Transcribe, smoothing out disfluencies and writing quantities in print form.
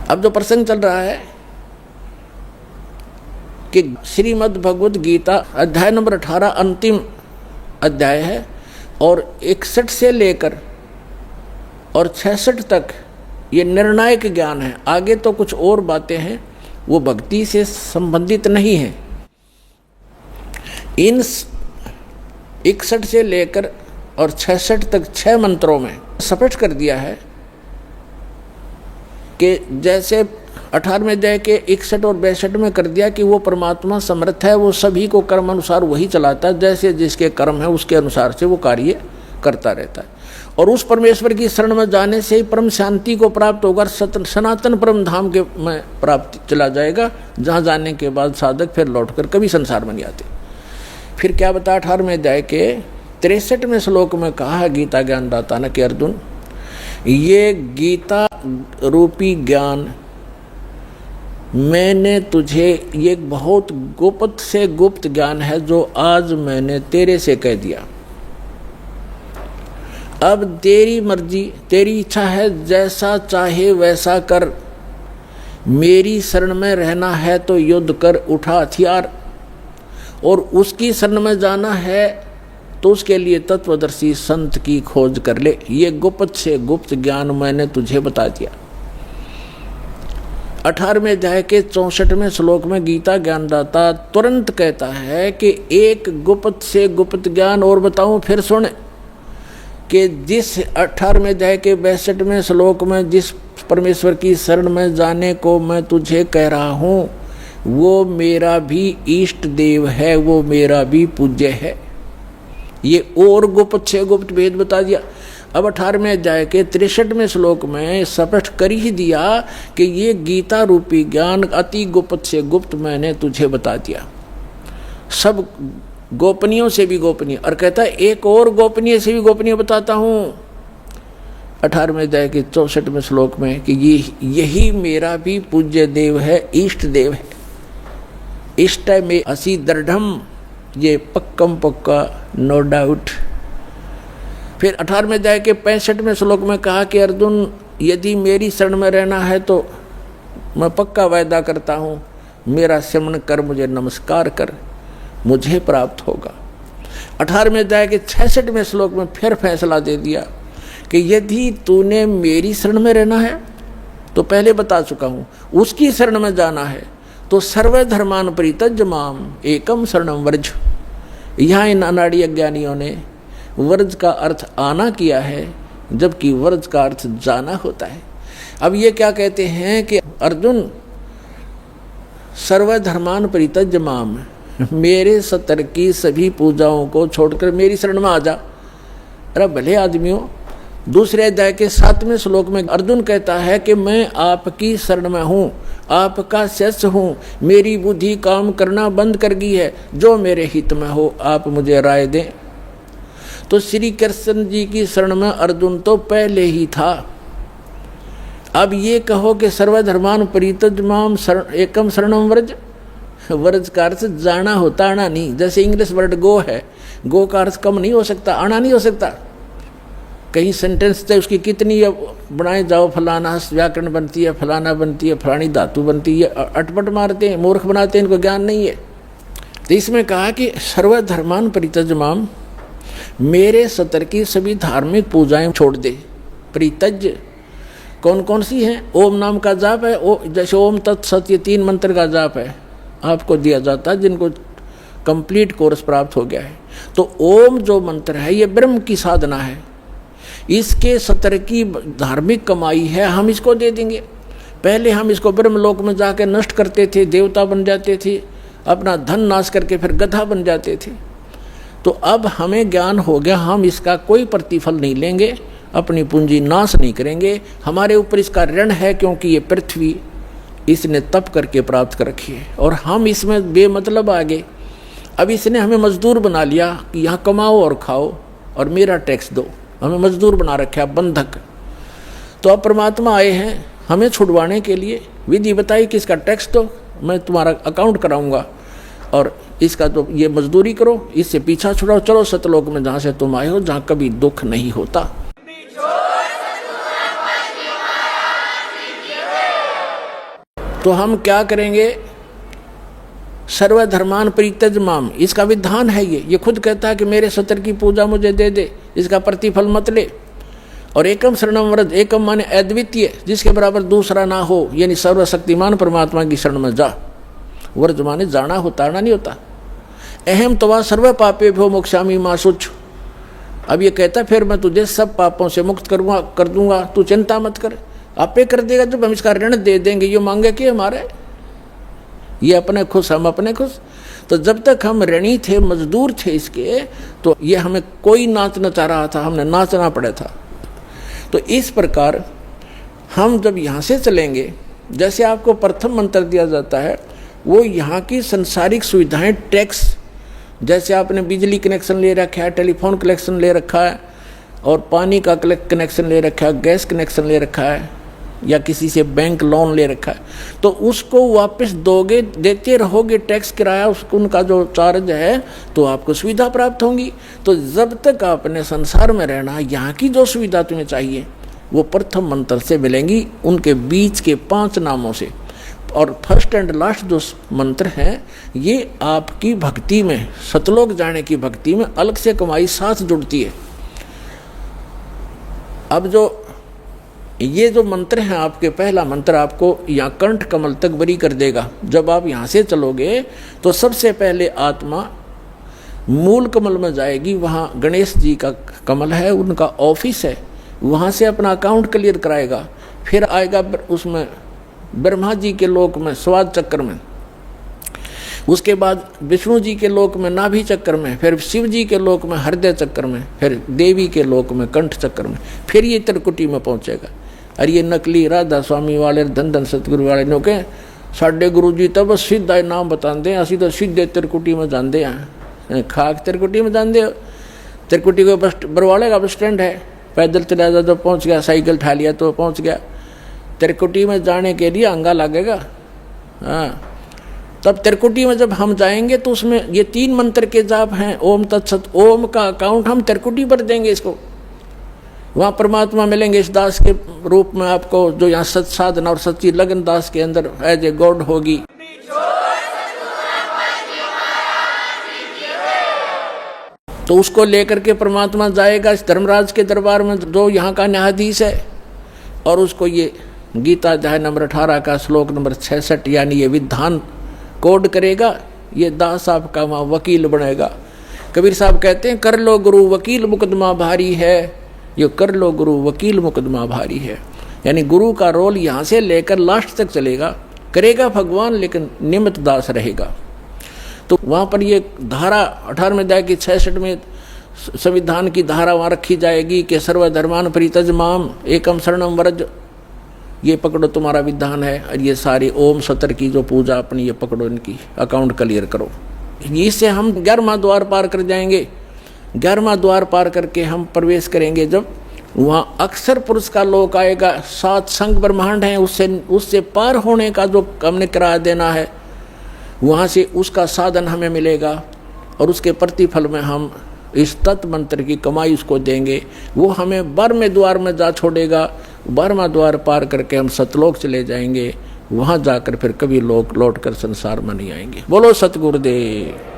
अब जो प्रसंग चल रहा है कि श्रीमद् भगवद गीता अध्याय नंबर 18 अंतिम अध्याय है और 61 से लेकर और 66 तक ये निर्णायक ज्ञान है। आगे तो कुछ और बातें हैं, वो भक्ति से संबंधित नहीं है। इन 61 से लेकर और 66 तक 6 मंत्रों में स्पष्ट कर दिया है कि जैसे 18वें अध्याय के 61 और 62 में कर दिया कि वो परमात्मा समर्थ है, वो सभी को कर्म अनुसार वही चलाता है, जैसे जिसके कर्म है उसके अनुसार से वो कार्य करता रहता है। और उस परमेश्वर की शरण में जाने से ही परम शांति को प्राप्त होगा, सनातन परम धाम के में प्राप्त चला जाएगा, जहाँ जाने के बाद साधक फिर लौटकर कभी संसार में नहीं आते। फिर क्या बता 18वें अध्याय के 63वें श्लोक में कहा है गीता ज्ञानदाता ने कि अर्जुन, ये गीता रूपी ज्ञान मैंने तुझे, ये बहुत गुप्त से गुप्त ज्ञान है जो आज मैंने तेरे से कह दिया। अब तेरी मर्जी, तेरी इच्छा है, जैसा चाहे वैसा कर। मेरी शरण में रहना है तो युद्ध कर, उठा हथियार, और उसकी शरण में जाना है तो उसके लिए तत्वदर्शी संत की खोज कर ले। ये गुप्त से गुप्त ज्ञान मैंने तुझे बता दिया। 18वें अध्याय के 64वें श्लोक में गीता ज्ञानदाता तुरंत कहता है कि एक गुप्त से गुप्त ज्ञान और बताऊं, फिर सुन कि जिस 18वें अध्याय के 62वें श्लोक में जिस परमेश्वर की शरण में जाने को मैं तुझे कह रहा हूँ, वो मेरा भी इष्ट देव है, वो मेरा भी पूज्य है। ये और गुप्त से गुप्त भेद बता दिया। अब 18वें अध्याय के 63वें श्लोक में स्पष्ट कर ही दिया कि ये गीता रूपी ज्ञान अति गुप्त से गुप्त मैंने तुझे बता दिया, सब गोपनीयों से भी गोपनीय। और कहता है एक और गोपनीय से भी गोपनीय बताता हूँ 18वें अध्याय के 64वें श्लोक में कि यही मेरा भी पूज्य देव है, इष्ट देव है। इष्ट में असी दृढ़म, ये पक्कम पक्का, नो डाउट। फिर 18वें अध्याय के 65वें श्लोक में कहा कि अर्जुन, यदि मेरी शरण में रहना है तो मैं पक्का वायदा करता हूँ, मेरा शमन कर, मुझे नमस्कार कर, मुझे प्राप्त होगा। 18वें अध्याय के 66वें श्लोक में फिर फैसला दे दिया कि यदि तूने मेरी शरण में रहना है तो पहले बता चुका हूँ, उसकी शरण में जाना है तो सर्वधर्मान परित्यज्य माम एकम शरणम व्रज। यहाँ इन अनाड़ी अज्ञानियों ने व्रज का अर्थ आना किया है, जबकि व्रज का अर्थ जाना होता है। अब ये क्या कहते हैं कि अर्जुन, सर्वधर्मान परित्यज्य माम, मेरे सतर की सभी पूजाओं को छोड़कर मेरी शरण में आ जा। अरे भले आदमियों, दूसरे अध्याय के 7वें श्लोक में अर्जुन कहता है कि मैं आपकी शरण में हूँ, आपका शिष्य हूँ, मेरी बुद्धि काम करना बंद कर गई है, जो मेरे हित में हो आप मुझे राय दें। तो श्री कृष्ण जी की शरण में अर्जुन तो पहले ही था। अब ये कहो कि सर्वधर्मान परित्यज्य माम एकम शरणम व्रज, व्रज का अर्थ जाना होता, आना नहीं। जैसे इंग्लिश वर्ड गो है, गो का अर्थ कम नहीं हो सकता, आना नहीं हो सकता। कहीं सेंटेंस थे उसकी कितनी बनाए जाओ, फलाना व्याकरण बनती है, फलाना बनती है, फलानी धातु बनती है, अटपट मारते हैं, मूर्ख बनाते हैं, इनको ज्ञान नहीं है। तो इसमें कहा कि सर्वधर्मान परित्यज्य माम, मेरे सतर की सभी धार्मिक पूजाएं छोड़ दे। परित्यज्य कौन कौन सी हैं? ओम नाम का जाप है, जैसे ओम तत्सत, ये 3 मंत्र का जाप है, आपको दिया जाता है जिनको कंप्लीट कोर्स प्राप्त हो गया है। तो ओम जो मंत्र है ये ब्रह्म की साधना है, इसके सतर की धार्मिक कमाई है, हम इसको दे देंगे। पहले हम इसको ब्रह्मलोक में जाकर नष्ट करते थे, देवता बन जाते थे, अपना धन नाश करके फिर गधा बन जाते थे। तो अब हमें ज्ञान हो गया, हम इसका कोई प्रतिफल नहीं लेंगे, अपनी पूंजी नाश नहीं करेंगे। हमारे ऊपर इसका ऋण है क्योंकि ये पृथ्वी इसने तप करके प्राप्त कर रखी है और हम इसमें बेमतलब आ गए। अब इसने हमें मजदूर बना लिया कि यहाँ कमाओ और खाओ और मेरा टैक्स दो, हमें मजदूर बना रखा, बंधक। तो अब परमात्मा आए हैं हमें छुड़वाने के लिए, विधि बताई कि इसका टैक्स दो, मैं तुम्हारा अकाउंट कराऊंगा। और इसका तो ये मजदूरी करो, इससे पीछा छुड़ाओ, चलो सतलोक में जहाँ से तुम आए हो, जहाँ कभी दुख नहीं होता। तो हम क्या करेंगे? सर्वधर्मान परित्यज माम, इसका विधान है ये खुद कहता है कि मेरे सतर की पूजा मुझे दे दे, इसका प्रतिफल मत ले। और एकम शरणम व्रज, एकम माने अद्वितीय, जिसके बराबर दूसरा ना हो, यानी सर्वशक्तिमान परमात्मा की शरण में जा। व्रज माने जाना हो, ताड़ना नहीं होता। अहम तवा सर्व पापे भो मोक्षामी मां शुच, अब ये कहता फिर मैं तुझे सब पापों से मुक्त कर दूंगा, तू चिंता मत कर, आपे कर देगा। जब हम इसका ऋण दे देंगे, ये मांगे कि हमारे, ये अपने खुश हम अपने खुश। तो जब तक हम ऋणी थे, मजदूर थे इसके, तो ये हमें कोई नाच नचा रहा था, हमने नाचना पड़ा था। तो इस प्रकार हम जब यहाँ से चलेंगे, जैसे आपको प्रथम मंत्र दिया जाता है, वो यहाँ की संसारिक सुविधाएं, टैक्स, जैसे आपने बिजली कनेक्शन ले रखा है, टेलीफोन कनेक्शन ले रखा है, और पानी का कनेक्शन ले रखा है, गैस कनेक्शन ले रखा है, या किसी से बैंक लोन ले रखा है, तो उसको वापस दोगे, देते रहोगे टैक्स, किराया, उसको उनका जो चार्ज है, तो आपको सुविधा प्राप्त होंगी। तो जब तक आपने संसार में रहना, यहाँ की जो सुविधा तुम्हें चाहिए वो प्रथम मंत्र से मिलेंगी, उनके बीच के 5 नामों से। और फर्स्ट एंड लास्ट जो मंत्र है, ये आपकी भक्ति में, सतलोक जाने की भक्ति में अलग से कमाई साथ जुड़ती है। अब जो ये जो मंत्र है आपके, पहला मंत्र आपको यहाँ कंठ कमल तक बरी कर देगा। जब आप यहाँ से चलोगे तो सबसे पहले आत्मा मूल कमल में जाएगी, वहाँ गणेश जी का कमल है, उनका ऑफिस है, वहाँ से अपना अकाउंट क्लियर कराएगा। फिर आएगा उसमें ब्रह्मा जी के लोक में स्वाद चक्र में, उसके बाद विष्णु जी के लोक में नाभि चक्र में, फिर शिव जी के लोक में हृदय चक्र में, फिर देवी के लोक में कंठ चक्र में, फिर ये त्रिकुटी में पहुंचेगा। और ये नकली राधा स्वामी वाले, धन धन सतगुरु वाले नो के साढ़े गुरु जी तब सीधा नाम बताते हैं, असी तो सीधे त्रिकुटी में जानते हैं, खाक त्रिकुटी में जानते हो। त्रिकुटी को बस बरवाले का बस स्टैंड है, पैदल चला जा तो पहुँच गया, साइकिल उठा लिया तो पहुँच गया। त्रिकुटी में जाने के लिए अंगा लगेगा। हाँ, तब त्रिकुटी में जब हम जाएंगे तो उसमें ये 3 मंत्र के जाप हैं, ओम तत्सत। ओम का अकाउंट हम त्रिकुटी पर देंगे इसको, वहाँ परमात्मा मिलेंगे इस दास के रूप में आपको, जो यहाँ सत साधना और सच्ची लगन दास के अंदर एज ए गॉड होगी। तो उसको लेकर के परमात्मा जाएगा इस धर्मराज के दरबार में, जो यहाँ का न्यायाधीश है, और उसको ये गीता अध्याय नंबर 18 का श्लोक नंबर 66 यानी ये विधान कोड करेगा। ये दास साहब का वहाँ वकील बनेगा। कबीर साहब कहते हैं, कर लो गुरु वकील मुकदमा भारी है, ये कर लो गुरु वकील मुकदमा भारी है। यानी गुरु का रोल यहाँ से लेकर लास्ट तक चलेगा, करेगा भगवान, लेकिन निमित्त दास रहेगा। तो वहाँ पर ये धारा 18वें अध्याय की 66 में संविधान की धारा वहाँ रखी जाएगी कि सर्वधर्मान परित्यज माम एकम शरणम व्रज, ये पकड़ो तुम्हारा विधान है। और ये सारी ओम सतर की जो पूजा अपनी, ये पकड़ो, इनकी अकाउंट क्लियर करो। इससे हम 11वां द्वार पार कर जाएंगे। 11वां द्वार पार करके हम प्रवेश करेंगे, जब वहाँ अक्षर पुरुष का लोक आएगा। 7 संग ब्रह्मांड हैं, उससे पार होने का जो हमने किराया देना है, वहाँ से उसका साधन हमें मिलेगा, और उसके प्रतिफल में हम इस तत् मंत्र की कमाई उसको देंगे। वो हमें 12वें द्वार में जा छोड़ेगा। 12वां द्वार पार करके हम सतलोक चले जाएंगे। वहाँ जाकर फिर कभी लोग लौट कर संसार में नहीं आएंगे। बोलो सतगुरुदेव।